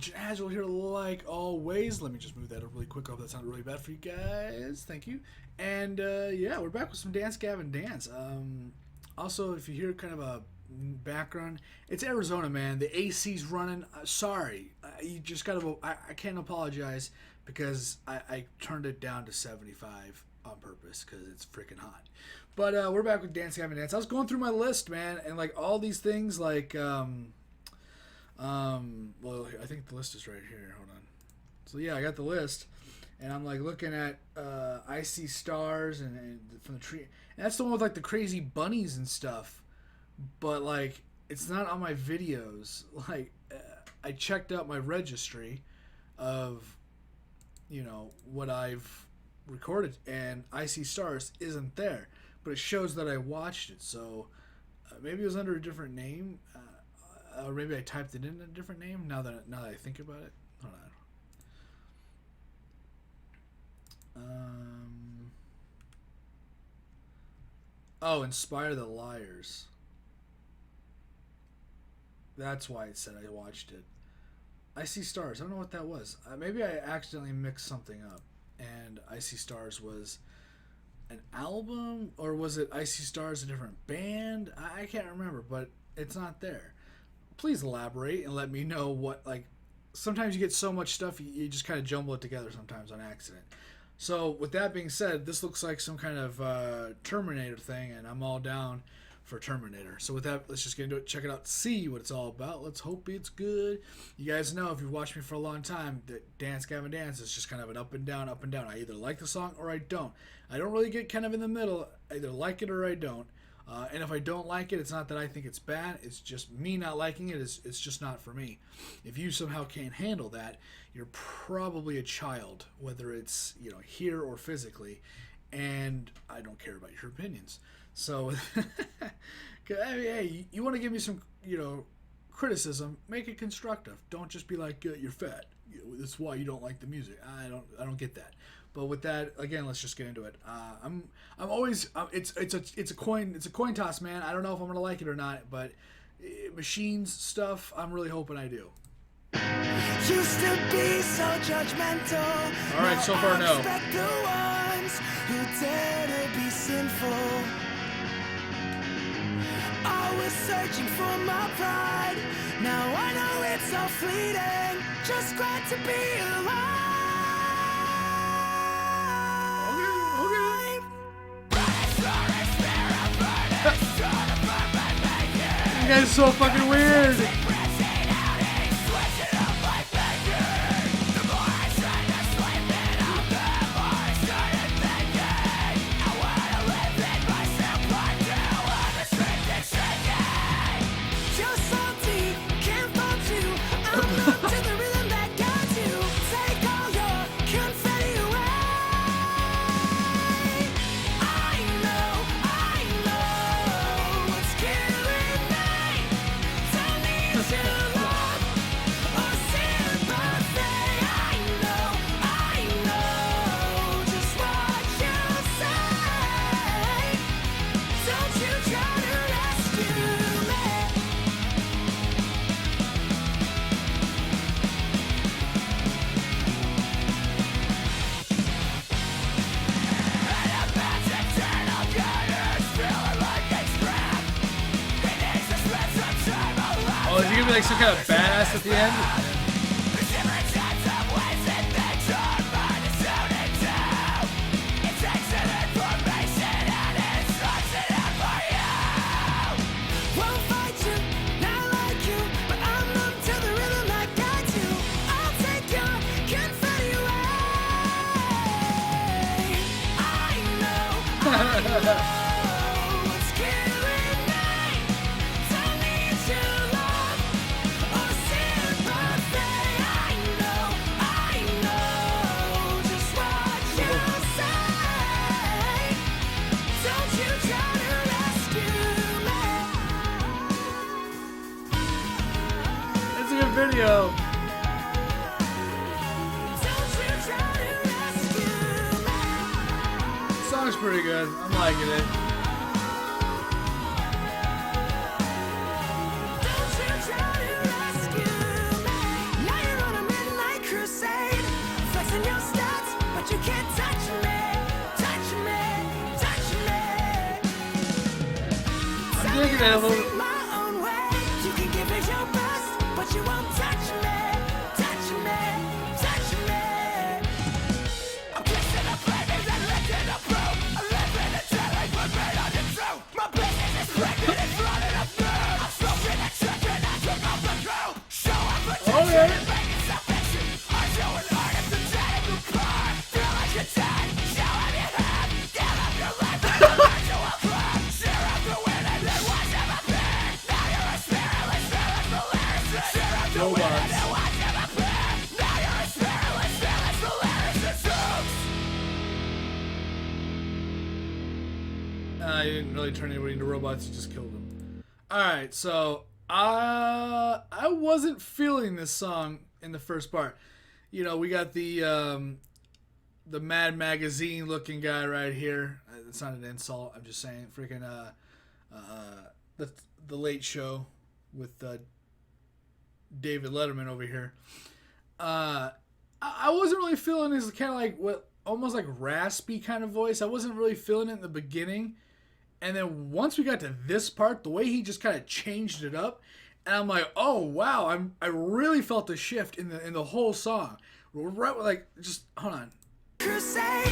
family. Agile here like always. Let me just move that up really quick. I hope that sounded really bad for you guys. Thank you. And yeah, we're back with some Dance Gavin Dance. Also, if you hear kind of a background, it's Arizona, man. The AC's running. Sorry. You just gotta, I can't apologize because I turned it down to 75 on purpose because it's freaking hot. But we're back with Dance Gavin Dance. I was going through my list, man, and like all these things like well, I think the list is right here. Hold on. So yeah, I got the list, and I'm like looking at I See Stars and from the tree. And that's the one with like the crazy bunnies and stuff. But like it's not on my videos. Like I checked out my registry of what I've recorded, and I See Stars isn't there, but it shows that I watched it. So maybe it was under a different name. Or maybe I typed it in a different name. Now that I think about it, hold on. Oh, Inspire the Liars. That's why it said I watched it. I See Stars. I don't know what that was. Maybe I accidentally mixed something up, and I See Stars was an album, or was it I See Stars a different band? I can't remember, but it's not there. Please elaborate and let me know what, like, sometimes you get so much stuff you just kind of jumble it together sometimes on accident. So with that being said, this looks like some kind of Terminator thing, and I'm all down for Terminator. So with that, let's just get into it, check it out, see what it's all about. Let's hope it's good. You guys know, if you've watched me for a long time, that Dance Gavin Dance is just kind of an up and down, up and down. I either like the song or I don't. I don't really get kind of in the middle. I either like it or I don't. And if I don't like it, it's not that I think it's bad. It's just me not liking it. It's just not for me. If you somehow can't handle that, you're probably a child, whether it's here or physically. And I don't care about your opinions. So, I mean, hey, you want to give me some criticism? Make it constructive. Don't just be like you're fat. That's why you don't like the music. I don't get that. But with that, again, let's just get into it. I'm always it's a coin toss, man. I don't know if I'm gonna like it or not, but machines stuff, I'm really hoping I do. Used to be so judgmental. All right, so far no. The ones who dare to be sinful. Always searching for my pride. Now I know it's all fleeting. Just glad to be alive. You guys are so fucking weird. Is he gonna be like some kind of badass at the end? Video. The song's pretty good. I'm liking it. Look at that whole. My own way. You can give it your best, but you won't touch me, touch me, touch me. I'm kissing the flavors and licking the proof. I live in a telling but made on the truth. My business is pregnant and flooded up through. I'm smoking the trick and I took off the crew. Show up attention and making submission. I'm doing art if the dead in the car. Feel like you're dead. Show up your hand. Give up your life for the virtual club. Share up the win and then watch them appear. Now you're a spiritless, fearless, malicious. Share up the win and then watch them appear. Now you're a spiritless, fearless, malicious. You didn't really turn anybody into robots. You just killed them. All right, so I wasn't feeling this song in the first part. You know, we got the Mad Magazine looking guy right here. It's not an insult. I'm just saying, freaking the Late Show with David Letterman over here. I wasn't really feeling his kind of like what almost like raspy kind of voice. I wasn't really feeling it in the beginning. And then once we got to this part, the way he just kind of changed it up, and I'm like, oh wow, I really felt the shift in the whole song. Right, like just hold on. Crusade,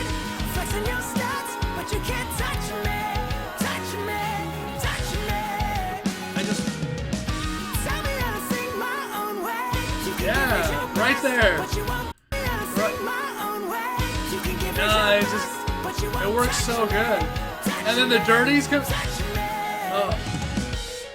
flexing your stats, but you can't touch me, touch me, touch me. I just Tell me how to sing my own way. You can Yeah, give it your right best, there. But you won't tell me how to sing my own way. You can give it Nah, your it's just- best, but you won't it works touch so me, good. touch And then the me, dirties come. touch me. Oh,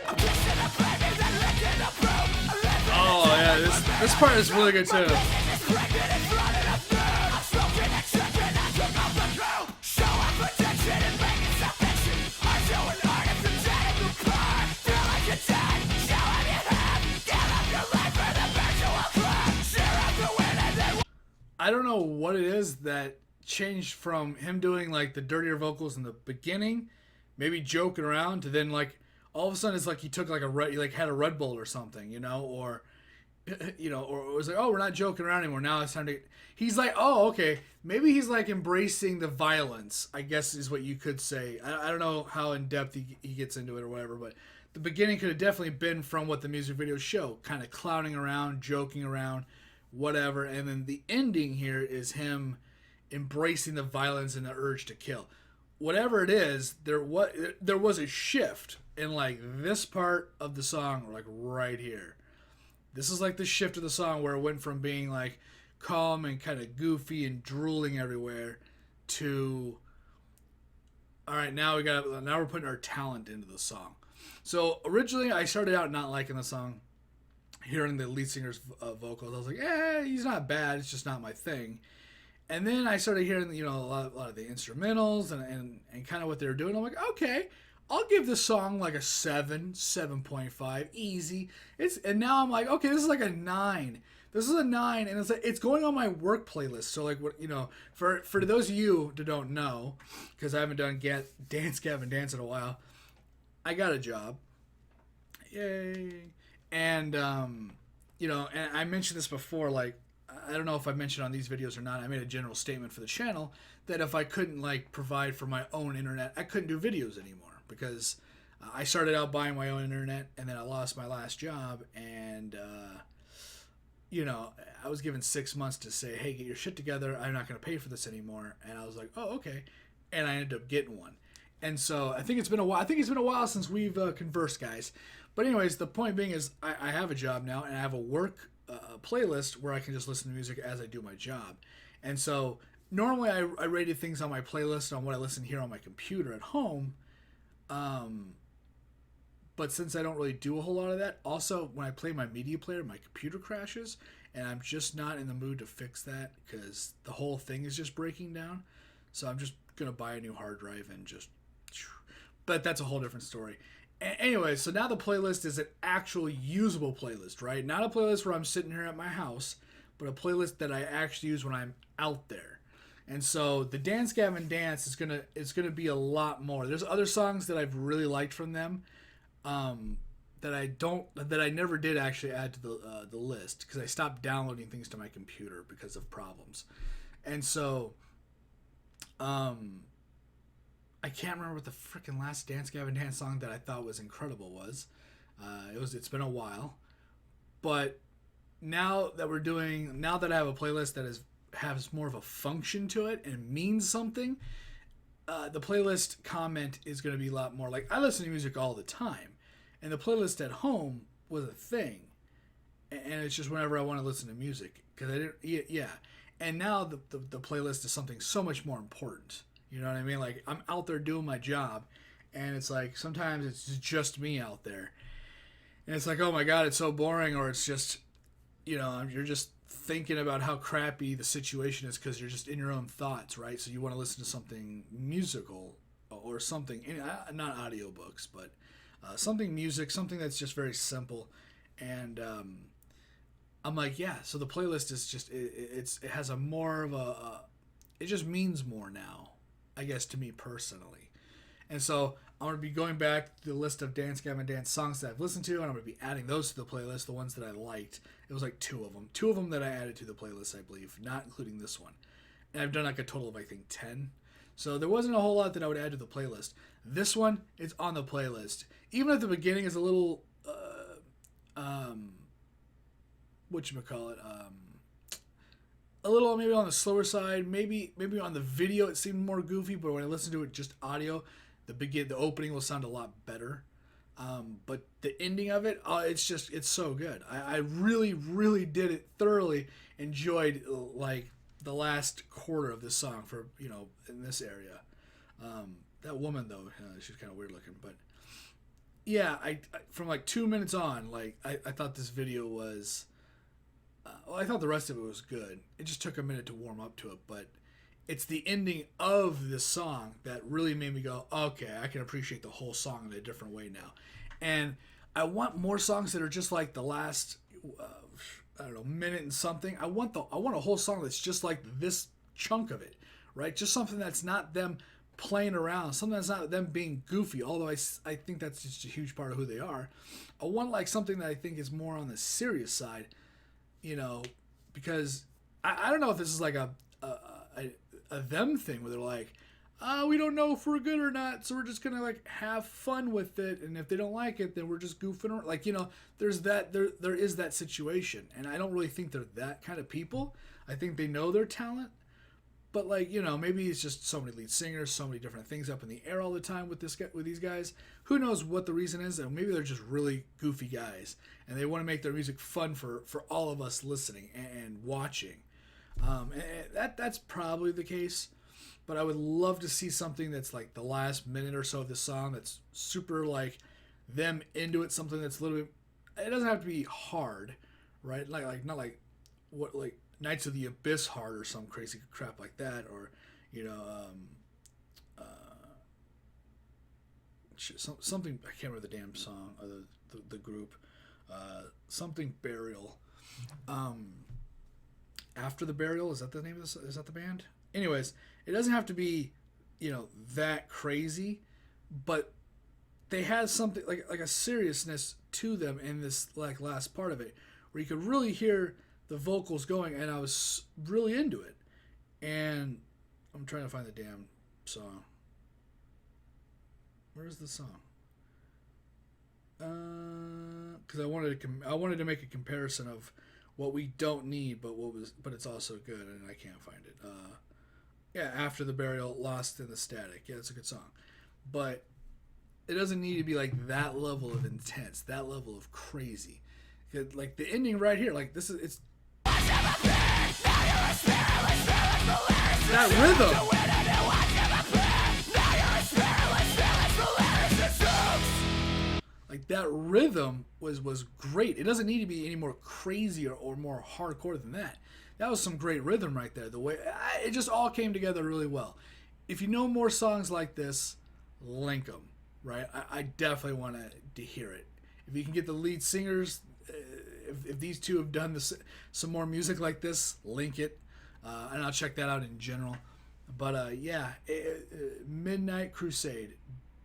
I'm kissing the flavors and licking the proof. I live in oh yeah, this part is really good too. business is pregnant and flooded up through. I'm smoking the trick and I took off the crew. Show up attention and making submission. I'm doing art if the dead in the car. Feel like you're dead. Show up your hand. Give up your life for the virtual club. Share up the win and then I don't know what it is that changed from him doing like the dirtier vocals in the beginning, maybe joking around, to then like all of a sudden it's like he took like he like had a Red Bull or something, you know, or or it was like, oh, we're not joking around anymore. Now it's time to. He's like, oh, okay, maybe he's like embracing the violence, I guess is what you could say. I don't know how in depth he gets into it or whatever, but the beginning could have definitely been from what the music videos show, kind of clowning around, joking around, whatever, and then the ending here is him embracing the violence and the urge to kill. Whatever it is, there was a shift in like this part of the song, like right here. This is like the shift of the song where it went from being like calm and kind of goofy and drooling everywhere to, all right, now we're putting our talent into the song. So originally I started out not liking the song, hearing the lead singer's vocals. I was like, he's not bad. It's just not my thing. And then I started hearing, you know, a lot of the instrumentals and kind of what they were doing. I'm like, okay, I'll give this song like a 7.5, easy. And now I'm like, okay, this is like a 9. This is a 9, and it's like it's going on my work playlist. So like, what, you know, for those of you that don't know, because I haven't done Gavin Dance in a while, I got a job, yay, and you know, and I mentioned this before, like. I don't know if I mentioned on these videos or not. I made a general statement for the channel that if I couldn't like provide for my own internet, I couldn't do videos anymore, because I started out buying my own internet and then I lost my last job, and you know, I was given 6 months to say, hey, get your shit together. I'm not going to pay for this anymore. And I was like, oh, okay. And I ended up getting one. And so I think it's been a while. I think it's been a while since we've conversed, guys. But anyways, the point being is I have a job now, and I have a work playlist where I can just listen to music as I do my job. And so normally I rated things on my playlist on what I listen here on my computer at home. But since I don't really do a whole lot of that, also when I play my media player, my computer crashes, and I'm just not in the mood to fix that because the whole thing is just breaking down. So I'm just going to buy a new hard drive and just... But that's a whole different story. Anyway, so now the playlist is an actual usable playlist, right? Not a playlist where I'm sitting here at my house, but a playlist that I actually use when I'm out there. And so the Dance Gavin Dance is gonna be a lot more. There's other songs that I've really liked from them, that I never did actually add to the list because I stopped downloading things to my computer because of problems. And so, I can't remember what the freaking last Dance Gavin Dance song that I thought was incredible was. It's been a while, but now that I have a playlist that has more of a function to it and means something, the playlist comment is going to be a lot more like, I listen to music all the time, and the playlist at home was a thing, and it's just whenever I want to listen to music, because I didn't, yeah, and now the playlist is something so much more important. You know what I mean? Like, I'm out there doing my job, and it's like sometimes it's just me out there, and it's like, oh my god, it's so boring, or it's just, you're just thinking about how crappy the situation is because you're just in your own thoughts, right? So you want to listen to something musical or something, not audiobooks, but something something that's just very simple. And I'm like, yeah, so the playlist is just, it has a more of it just means more now, I guess, to me personally. And so I'm going to be going back to the list of Dance Gavin Dance songs that I've listened to, and I'm going to be adding those to the playlist, the ones that I liked. It was like two of them that I added to the playlist, I believe, not including this one. And I've done like a total of, I think, 10. So there wasn't a whole lot that I would add to the playlist. This one is on the playlist. Even at the beginning is a little, whatchamacallit, a little maybe on the slower side, maybe on the video it seemed more goofy, but when I listened to it just audio, the opening will sound a lot better. But the ending of it, it's so good. I really, really did it thoroughly enjoyed like the last quarter of this song for, in this area. That woman though, she's kind of weird looking, but yeah, I from like 2 minutes on, like I thought this video was, I thought the rest of it was good. It just took a minute to warm up to it, but it's the ending of this song that really made me go, okay, I can appreciate the whole song in a different way now. And I want more songs that are just like the last, I don't know, minute and something. I want a whole song that's just like this chunk of it, right? Just something that's not them playing around, something that's not them being goofy, although I think that's just a huge part of who they are. I want like something that I think is more on the serious side, because I don't know if this is like a them thing where they're like, we don't know if we're good or not, so we're just gonna like have fun with it, and if they don't like it, then we're just goofing around. Like, there's that, there is that situation, and I don't really think they're that kind of people. I think they know their talent, but like, maybe it's just so many lead singers, so many different things up in the air all the time with these guys. Who knows what the reason is? And maybe they're just really goofy guys, and they want to make their music fun for all of us listening and watching. And that's probably the case, but I would love to see something that's like the last minute or so of the song that's super like them into it, something that's a little bit, it doesn't have to be hard, right? Like not like what, like Knights of the Abyss hard or some crazy crap like that, or something, I can't remember the damn song or the group, something Burial. After the Burial, is that the name of this? Is that the band? Anyways, it doesn't have to be, that crazy, but they had something like a seriousness to them in this like last part of it, where you could really hear the vocals going, and I was really into it. And I'm trying to find the damn song. Where's the song? Because I wanted to make a comparison of what we don't need, but it's also good, and I can't find it. Yeah, After the Burial, Lost in the Static. Yeah, it's a good song, but it doesn't need to be like that level of intense, that level of crazy. Like the ending right here, like this is it's that rhythm. Like that rhythm was great. It doesn't need to be any more crazy or more hardcore than that. That was some great rhythm right there. The way it just all came together really well. If you know more songs like this, link them. Right? I definitely want to hear it. If you can get the lead singers, if these two have done some more music like this, link it, and I'll check that out in general. But yeah, Midnight Crusade.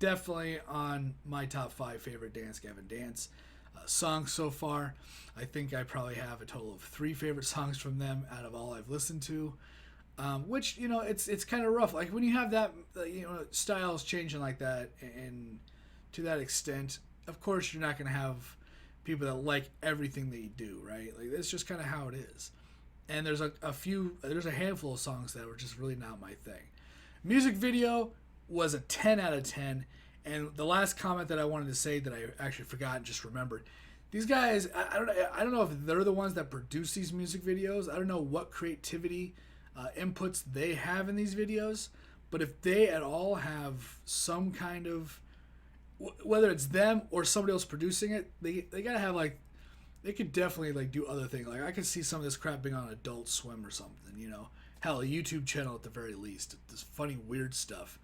Definitely on my top 5 favorite Dance Gavin Dance songs so far. I think I probably have a total of 3 favorite songs from them out of all I've listened to. Which, you know, it's kind of rough. Like when you have that, you know, styles changing like that, and to that extent, of course you're not going to have people that like everything that you do, right? Like that's just kind of how it is. And there's there's a handful of songs that were just really not my thing. Music video was a 10 out of 10. And the last comment that I wanted to say that I actually forgot and just remembered, these guys, I don't know if they're the ones that produce these music videos. I don't know what creativity inputs they have in these videos, but if they at all have some kind of, whether it's them or somebody else producing it, they gotta have like, they could definitely like do other things. Like I could see some of this crap being on Adult Swim or something, you know, hell, a YouTube channel at the very least. This funny weird stuff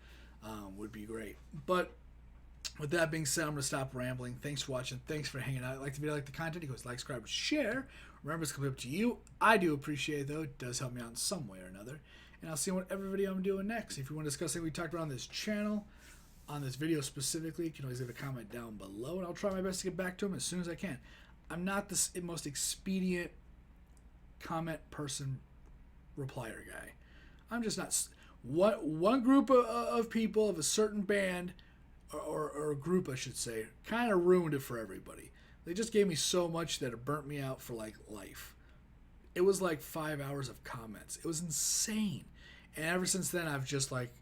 would be great. But with that being said, I'm going to stop rambling. Thanks for watching. Thanks for hanging out. Like the video, like the content, you guys like, subscribe, share. Remember, it's completely up to you. I do appreciate it, though. It does help me out in some way or another. And I'll see you on whatever video I'm doing next. If you want to discuss anything we talked about on this channel, on this video specifically, you can always leave a comment down below, and I'll try my best to get back to them as soon as I can. I'm not the most expedient comment person replier guy. I'm just not. One group of people of a certain band, or a group, I should say, kind of ruined it for everybody. They just gave me so much that it burnt me out for like life. It was like 5 hours of comments. It was insane. And ever since then, I've just like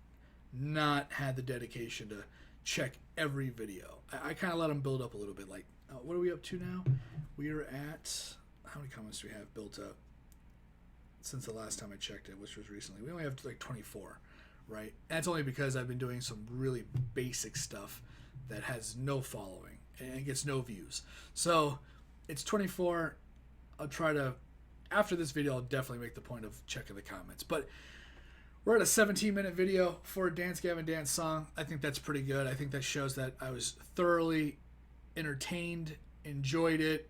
not had the dedication to check every video. I kind of let them build up a little bit. Like, what are we up to now? We are at, how many comments do we have built up since the last time I checked it, which was recently? We only have like 24. Right? And that's only because I've been doing some really basic stuff that has no following and gets no views. So it's 24. I'll try to, after this video, I'll definitely make the point of checking the comments. But we're at a 17-minute video for a Dance Gavin Dance song. I think that's pretty good. I think that shows that I was thoroughly entertained, enjoyed it,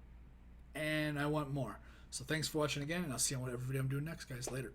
and I want more. So thanks for watching again, and I'll see you on whatever video I'm doing next, guys. Later.